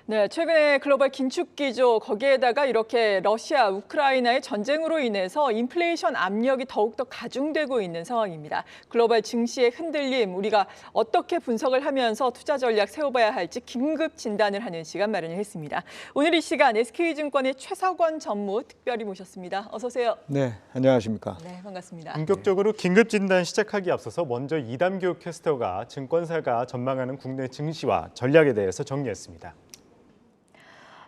네, 최근에 글로벌 긴축 기조 거기에다가 이렇게 러시아, 우크라이나의 전쟁으로 인해서 인플레이션 압력이 더욱더 가중되고 있는 상황입니다. 글로벌 증시의 흔들림, 우리가 어떻게 분석을 하면서 투자 전략 세워봐야 할지 긴급 진단을 하는 시간 마련을 했습니다. 오늘 이 시간 SK증권의 최석원 전무 특별히 모셨습니다. 어서 오세요. 네, 안녕하십니까. 네, 반갑습니다. 본격적으로 긴급 진단 시작하기 앞서서 먼저 이담교 캐스터가 증권사가 전망하는 국내 증시와 전략에 대해서 정리했습니다.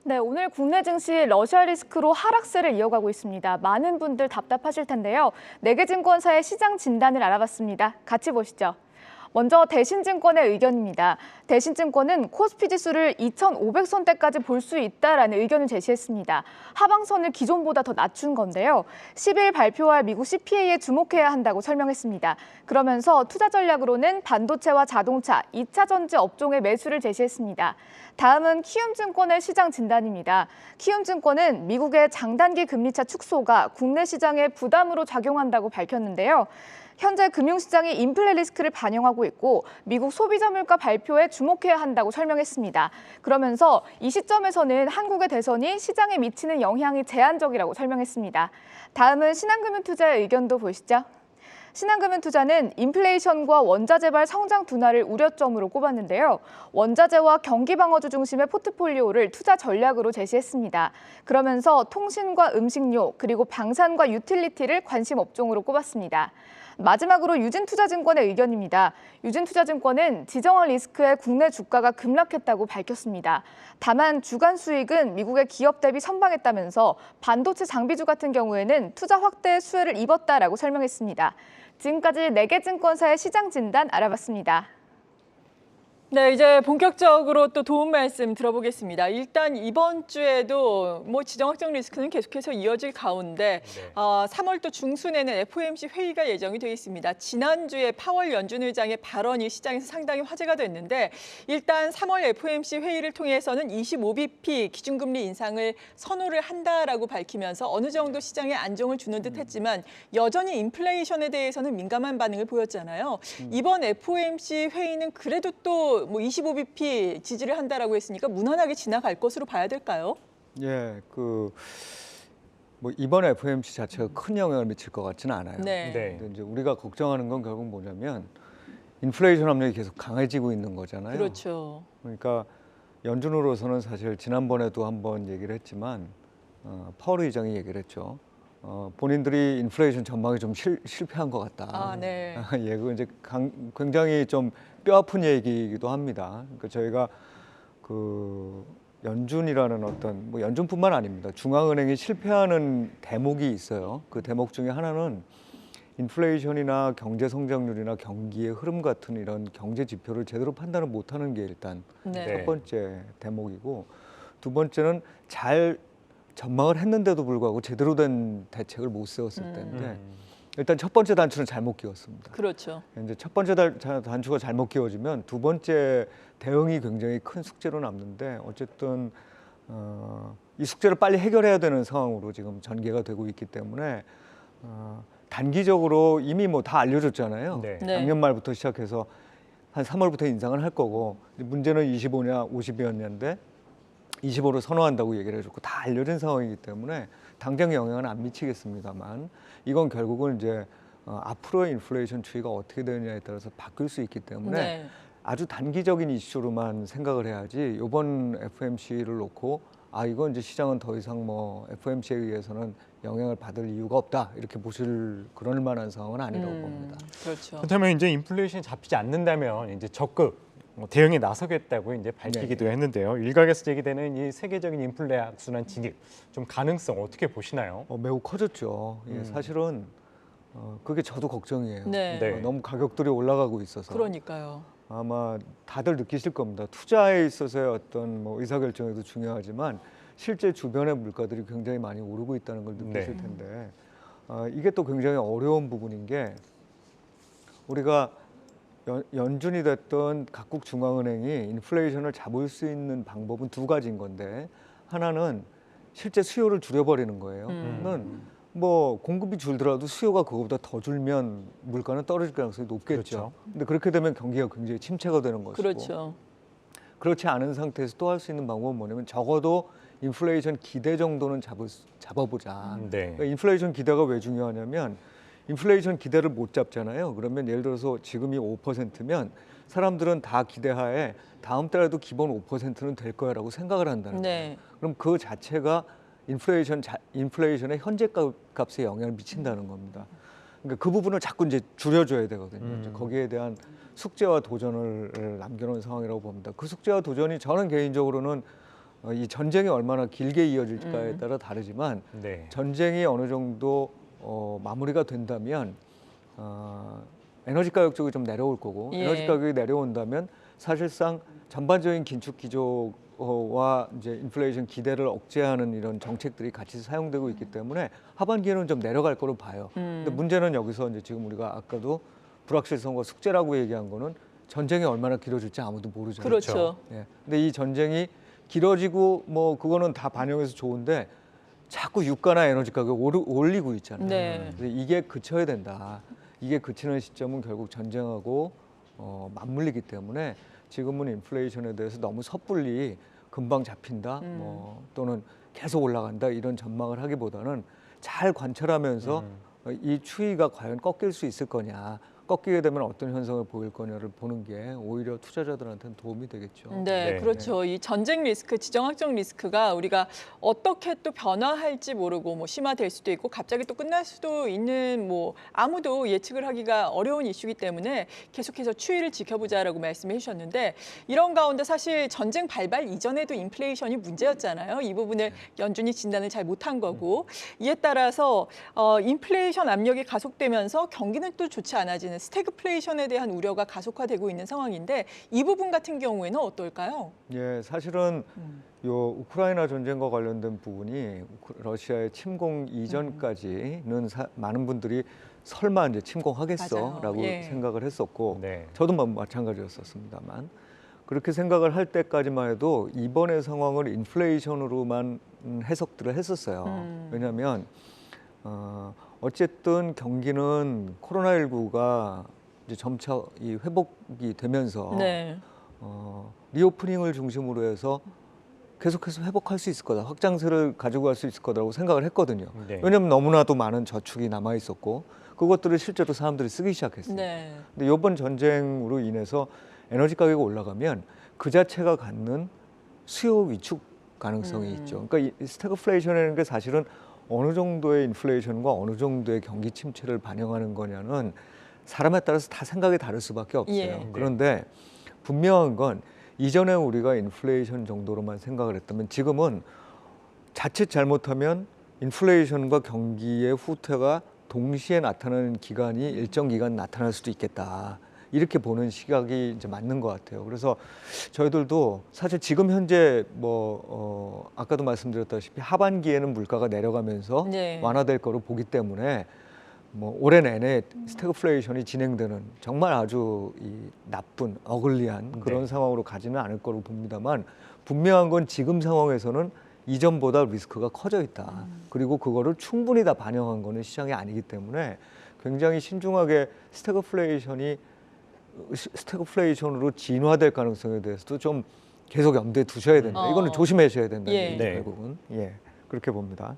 네, 오늘 국내 증시 러시아 리스크로 하락세를 이어가고 있습니다. 많은 분들 답답하실 텐데요. 4개 증권사의 시장 진단을 알아봤습니다. 같이 보시죠. 먼저 대신증권의 의견입니다. 대신증권은 코스피 지수를 2,500선대까지 볼 수 있다라는 의견을 제시했습니다. 하방선을 기존보다 더 낮춘 건데요. 10일 발표할 미국 CPI에 주목해야 한다고 설명했습니다. 그러면서 투자 전략으로는 반도체와 자동차, 2차 전지 업종의 매수를 제시했습니다. 다음은 키움증권의 시장 진단입니다. 키움증권은 미국의 장단기 금리차 축소가 국내 시장에 부담으로 작용한다고 밝혔는데요. 현재 금융시장이 인플레 리스크를 반영하고 있고 미국 소비자 물가 발표에 주목해야 한다고 설명했습니다. 그러면서 이 시점에서는 한국의 대선이 시장에 미치는 영향이 제한적이라고 설명했습니다. 다음은 신한금융투자의 의견도 보시죠. 신한금융투자는 인플레이션과 원자재발 성장 둔화를 우려점으로 꼽았는데요. 원자재와 경기방어주 중심의 포트폴리오를 투자 전략으로 제시했습니다. 그러면서 통신과 음식료 그리고 방산과 유틸리티를 관심 업종으로 꼽았습니다. 마지막으로 유진투자증권의 의견입니다. 유진투자증권은 지정학 리스크에 국내 주가가 급락했다고 밝혔습니다. 다만 주간 수익은 미국의 기업 대비 선방했다면서 반도체 장비주 같은 경우에는 투자 확대의 수혜를 입었다라고 설명했습니다. 지금까지 4개 증권사의 시장 진단 알아봤습니다. 네, 이제 본격적으로 또 도움 말씀 들어보겠습니다. 일단 이번 주에도 지정학적 리스크는 계속해서 이어질 가운데 3월 또 중순에는 FOMC 회의가 예정이 되어 있습니다. 지난주에 파월 연준 의장의 발언이 시장에서 상당히 화제가 됐는데 일단 3월 FOMC 회의를 통해서는 25bp 기준금리 인상을 선호를 한다라고 밝히면서 어느 정도 시장에 안정을 주는 듯 했지만 여전히 인플레이션에 대해서는 민감한 반응을 보였잖아요. 이번 FOMC 회의는 그래도 또 25bp 지지를 한다라고 했으니까 무난하게 지나갈 것으로 봐야 될까요? 예, 이번 FOMC 자체가 큰 영향을 미칠 것 같지는 않아요. 네. 근데 이제 우리가 걱정하는 건 결국 뭐냐면 인플레이션 압력이 계속 강해지고 있는 거잖아요. 그렇죠. 그러니까 연준으로서는 사실 지난번에도 한번 얘기를 했지만 파월 의장이 얘기를 했죠. 본인들이 인플레이션 전망이 좀 실패한 것 같다. 네. 예, 그거 이제 굉장히 좀 뼈아픈 얘기이기도 합니다. 그러니까 저희가 연준이라는 어떤 연준뿐만 아닙니다. 중앙은행이 실패하는 대목이 있어요. 그 대목 중에 하나는 인플레이션이나 경제 성장률이나 경기의 흐름 같은 이런 경제 지표를 제대로 판단을 못하는 게 일단 첫 번째 대목이고, 두 번째는 잘 전망을 했는데도 불구하고 제대로 된 대책을 못 세웠을 때인데 일단 첫 번째 단추는 잘못 끼웠습니다. 그렇죠. 이제 첫 번째 단추가 잘못 끼워지면 두 번째 대응이 굉장히 큰 숙제로 남는데 어쨌든 이 숙제를 빨리 해결해야 되는 상황으로 지금 전개가 되고 있기 때문에 단기적으로 이미 다 알려줬잖아요. 작년 말부터 시작해서 한 3월부터 인상을 할 거고, 문제는 25냐 50이었는데 25로 선호한다고 얘기를 해줬고 다 알려진 상황이기 때문에 당장 영향은 안 미치겠습니다만 이건 결국은 이제 앞으로의 인플레이션 추이가 어떻게 되느냐에 따라서 바뀔 수 있기 때문에 아주 단기적인 이슈로만 생각을 해야지 이번 FOMC를 놓고 이건 이제 시장은 더 이상 FOMC에 의해서는 영향을 받을 이유가 없다 이렇게 보실 그럴 만한 상황은 아니라고 봅니다. 그렇죠. 그렇다면 이제 인플레이션이 잡히지 않는다면 이제 적극 대응에 나서겠다고 이제 밝히기도 했는데요. 일각에서 제기되는 이 세계적인 인플레 악순환 진입 좀 가능성 어떻게 보시나요? 매우 커졌죠. 사실은 그게 저도 걱정이에요. 너무 가격들이 올라가고 있어서. 그러니까요. 아마 다들 느끼실 겁니다. 투자에 있어서의 어떤 의사결정에도 중요하지만 실제 주변의 물가들이 굉장히 많이 오르고 있다는 걸 느끼실 텐데 이게 또 굉장히 어려운 부분인 게 우리가 연준이 됐던 각국 중앙은행이 인플레이션을 잡을 수 있는 방법은 두 가지인 건데, 하나는 실제 수요를 줄여버리는 거예요. 공급이 줄더라도 수요가 그거보다 더 줄면 물가는 떨어질 가능성이 높겠죠. 근데 그렇게 되면 경기가 굉장히 침체가 되는 것이고. 그렇죠. 그렇지 않은 상태에서 또 할 수 있는 방법은 뭐냐면 적어도 인플레이션 기대 정도는 잡아보자. 네. 그러니까 인플레이션 기대가 왜 중요하냐면 인플레이션 기대를 못 잡잖아요. 그러면 예를 들어서 지금이 5%면 사람들은 다 기대하에 다음 달에도 기본 5%는 될 거야라고 생각을 한다는 거예요. 네. 그럼 그 자체가 인플레이션의 현재 값에 영향을 미친다는 겁니다. 그러니까 그 부분을 자꾸 이제 줄여줘야 되거든요. 이제 거기에 대한 숙제와 도전을 남겨놓은 상황이라고 봅니다. 그 숙제와 도전이 저는 개인적으로는 이 전쟁이 얼마나 길게 이어질까에 따라 다르지만 네. 전쟁이 어느 정도 마무리가 된다면 에너지 가격 쪽이 좀 내려올 거고 예. 에너지 가격이 내려온다면 사실상 전반적인 긴축 기조와 이제 인플레이션 기대를 억제하는 이런 정책들이 같이 사용되고 있기 때문에 하반기에는 좀 내려갈 거로 봐요. 근데 문제는 여기서 이제 지금 우리가 아까도 불확실성과 숙제라고 얘기한 거는 전쟁이 얼마나 길어질지 아무도 모르잖아요. 그렇죠. 예. 근데 이 전쟁이 길어지고 뭐 그거는 다 반영해서 좋은데 자꾸 유가나 에너지 가격 올리고 있잖아요. 네. 그래서 이게 그쳐야 된다. 이게 그치는 시점은 결국 전쟁하고 맞물리기 때문에 지금은 인플레이션에 대해서 너무 섣불리 금방 잡힌다, 또는 계속 올라간다 이런 전망을 하기보다는 잘 관찰하면서 이 추이가 과연 꺾일 수 있을 거냐, 꺾이게 되면 어떤 현상을 보일 거냐를 보는 게 오히려 투자자들한테는 도움이 되겠죠. 네, 네. 그렇죠. 이 전쟁 리스크, 지정학적 리스크가 우리가 어떻게 또 변화할지 모르고 뭐 심화될 수도 있고 갑자기 또 끝날 수도 있는 뭐 아무도 예측을 하기가 어려운 이슈이기 때문에 계속해서 추이를 지켜보자라고 말씀해 주셨는데 이런 가운데 사실 전쟁 발발 이전에도 인플레이션이 문제였잖아요. 이 부분을 연준이 진단을 잘 못한 거고 이에 따라서 인플레이션 압력이 가속되면서 경기는 또 좋지 않아지는 스태그플레이션에 대한 우려가 가속화되고 있는 상황인데 이 부분 같은 경우에는 어떨까요? 예, 사실은 요 우크라이나 전쟁과 관련된 부분이 러시아의 침공 이전까지는 많은 분들이 설마 이제 침공하겠어라고 맞아요. 예. 생각을 했었고, 네. 저도 마찬가지였었습니다만 그렇게 생각을 할 때까지만 해도 이번의 상황을 인플레이션으로만 해석들을 했었어요. 왜냐하면 어쨌든 경기는 코로나19가 이제 점차 이 회복이 되면서 네. 리오프닝을 중심으로 해서 계속해서 회복할 수 있을 거다, 확장세를 가지고 갈 수 있을 거다라고 생각을 했거든요. 네. 왜냐하면 너무나도 많은 저축이 남아 있었고 그것들을 실제로 사람들이 쓰기 시작했어요. 네. 근데 이번 전쟁으로 인해서 에너지 가격이 올라가면 그 자체가 갖는 수요 위축 가능성이 있죠. 그러니까 이 스태그플레이션이라는 게 사실은 어느 정도의 인플레이션과 어느 정도의 경기 침체를 반영하는 거냐는 사람에 따라서 다 생각이 다를 수밖에 없어요. 예. 그런데 분명한 건 이전에 우리가 인플레이션 정도로만 생각을 했다면 지금은 자칫 잘못하면 인플레이션과 경기의 후퇴가 동시에 나타나는 기간이 일정 기간 나타날 수도 있겠다. 이렇게 보는 시각이 이제 맞는 것 같아요. 그래서 저희들도 사실 지금 현재 아까도 말씀드렸다시피 하반기에는 물가가 내려가면서 네. 완화될 거로 보기 때문에 올해 내내 스태그플레이션이 진행되는 정말 아주 나쁜 어글리한 그런 상황으로 가지는 않을 거로 봅니다만 분명한 건 지금 상황에서는 이전보다 리스크가 커져 있다. 그리고 그거를 충분히 다 반영한 거는 시장이 아니기 때문에 굉장히 신중하게 스태그플레이션으로 진화될 가능성에 대해서도 좀 계속 염두에 두셔야 된다. 이거는 조심하셔야 된다는 예. 얘기죠, 네. 결국은. 예, 그렇게 봅니다.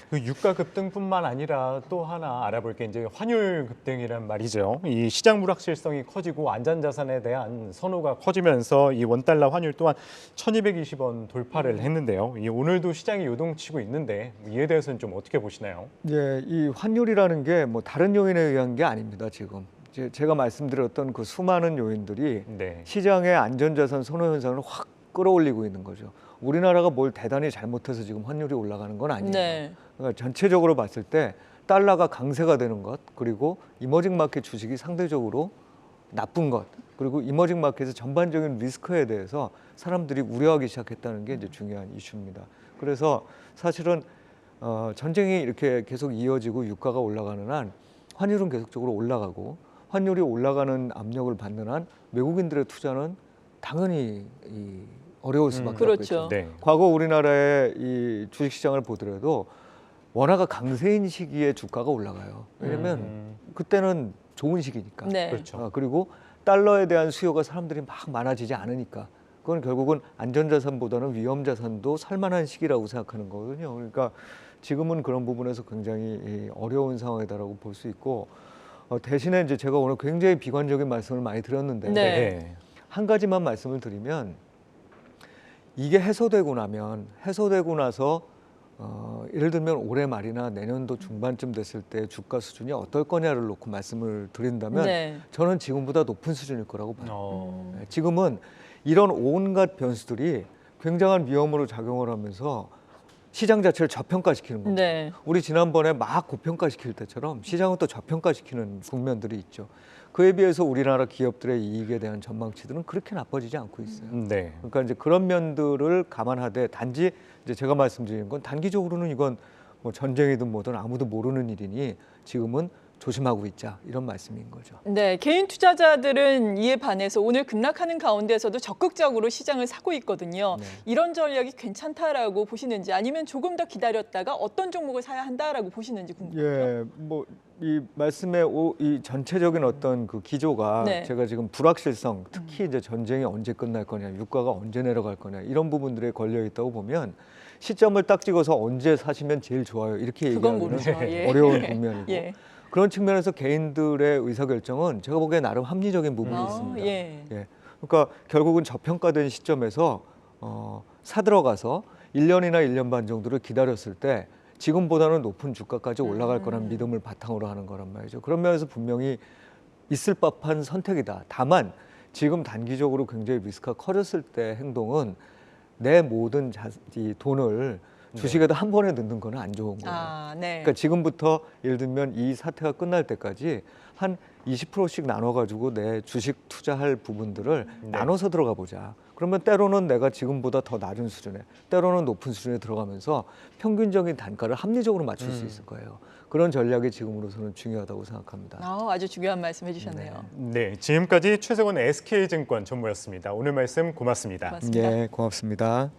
그 유가 급등뿐만 아니라 또 하나 알아볼 게 이제 환율 급등이란 말이죠. 이 시장 불확실성이 커지고 안전자산에 대한 선호가 커지면서 이 원달러 환율 또한 1,220원 돌파를 했는데요. 이 오늘도 시장이 요동치고 있는데 이에 대해서는 좀 어떻게 보시나요? 예, 이 환율이라는 게 다른 요인에 의한 게 아닙니다. 지금 제가 말씀드렸던 그 수많은 요인들이 네. 시장의 안전자산 선호 현상을 확 끌어올리고 있는 거죠. 우리나라가 뭘 대단히 잘못해서 지금 환율이 올라가는 건 아니에요. 네. 그러니까 전체적으로 봤을 때 달러가 강세가 되는 것, 그리고 이머징 마켓 주식이 상대적으로 나쁜 것, 그리고 이머징 마켓의 전반적인 리스크에 대해서 사람들이 우려하기 시작했다는 게 이제 중요한 이슈입니다. 그래서 사실은 전쟁이 이렇게 계속 이어지고 유가가 올라가는 한 환율은 계속적으로 올라가고 환율이 올라가는 압력을 받는 한 외국인들의 투자는 당연히 어려울 수밖에 그렇죠. 없겠죠. 네. 과거 우리나라의 이 주식시장을 보더라도 원화가 강세인 시기에 주가가 올라가요. 왜냐하면 그때는 좋은 시기니까. 네. 그렇죠. 그리고 달러에 대한 수요가 사람들이 막 많아지지 않으니까. 그건 결국은 안전자산보다는 위험자산도 살만한 시기라고 생각하는 거거든요. 그러니까 지금은 그런 부분에서 굉장히 어려운 상황이다라고 볼 수 있고 대신에 이제 제가 오늘 굉장히 비관적인 말씀을 많이 드렸는데 네. 한 가지만 말씀을 드리면 이게 해소되고 나서 예를 들면 올해 말이나 내년도 중반쯤 됐을 때 주가 수준이 어떨 거냐를 놓고 말씀을 드린다면 네. 저는 지금보다 높은 수준일 거라고 봐요. 어. 지금은 이런 온갖 변수들이 굉장한 위험으로 작용을 하면서 시장 자체를 저평가시키는 겁니다. 네. 우리 지난번에 막 고평가시킬 때처럼 시장은 또 저평가시키는 국면들이 있죠. 그에 비해서 우리나라 기업들의 이익에 대한 전망치들은 그렇게 나빠지지 않고 있어요. 네. 그러니까 이제 그런 면들을 감안하되 단지 이제 제가 말씀드리는 건 단기적으로는 이건 뭐 전쟁이든 뭐든 아무도 모르는 일이니 지금은 조심하고 있자 이런 말씀인 거죠. 네, 개인 투자자들은 이에 반해서 오늘 급락하는 가운데서도 적극적으로 시장을 사고 있거든요. 네. 이런 전략이 괜찮다라고 보시는지 아니면 조금 더 기다렸다가 어떤 종목을 사야 한다라고 보시는지 궁금해요. 예, 뭐 이 말씀의 이 전체적인 어떤 그 기조가 네. 제가 지금 불확실성, 특히 이제 전쟁이 언제 끝날 거냐, 유가가 언제 내려갈 거냐 이런 부분들에 걸려 있다고 보면 시점을 딱 찍어서 언제 사시면 제일 좋아요 이렇게 그건 얘기하기는 모르죠. 예. 어려운 국면이고 예. 그런 측면에서 개인들의 의사결정은 제가 보기에 나름 합리적인 부분이 아, 있습니다. 예. 예. 그러니까 결국은 저평가된 시점에서 사들어가서 1년이나 1년 반 정도를 기다렸을 때 지금보다는 높은 주가까지 올라갈 거란 믿음을 바탕으로 하는 거란 말이죠. 그런 면에서 분명히 있을 법한 선택이다. 다만 지금 단기적으로 굉장히 리스크가 커졌을 때 행동은 내 모든 이 돈을 주식에다 한 번에 넣는 건 안 좋은 거예요. 아, 네. 그러니까 지금부터 예를 들면 이 사태가 끝날 때까지 한 20%씩 나눠가지고 내 주식 투자할 부분들을 나눠서 들어가 보자. 그러면 때로는 내가 지금보다 더 낮은 수준에, 때로는 높은 수준에 들어가면서 평균적인 단가를 합리적으로 맞출 수 있을 거예요. 그런 전략이 지금으로서는 중요하다고 생각합니다. 아주 중요한 말씀 해주셨네요. 네, 지금까지 최석원 SK증권 전무였습니다. 오늘 말씀 고맙습니다. 고맙습니다. 네, 고맙습니다.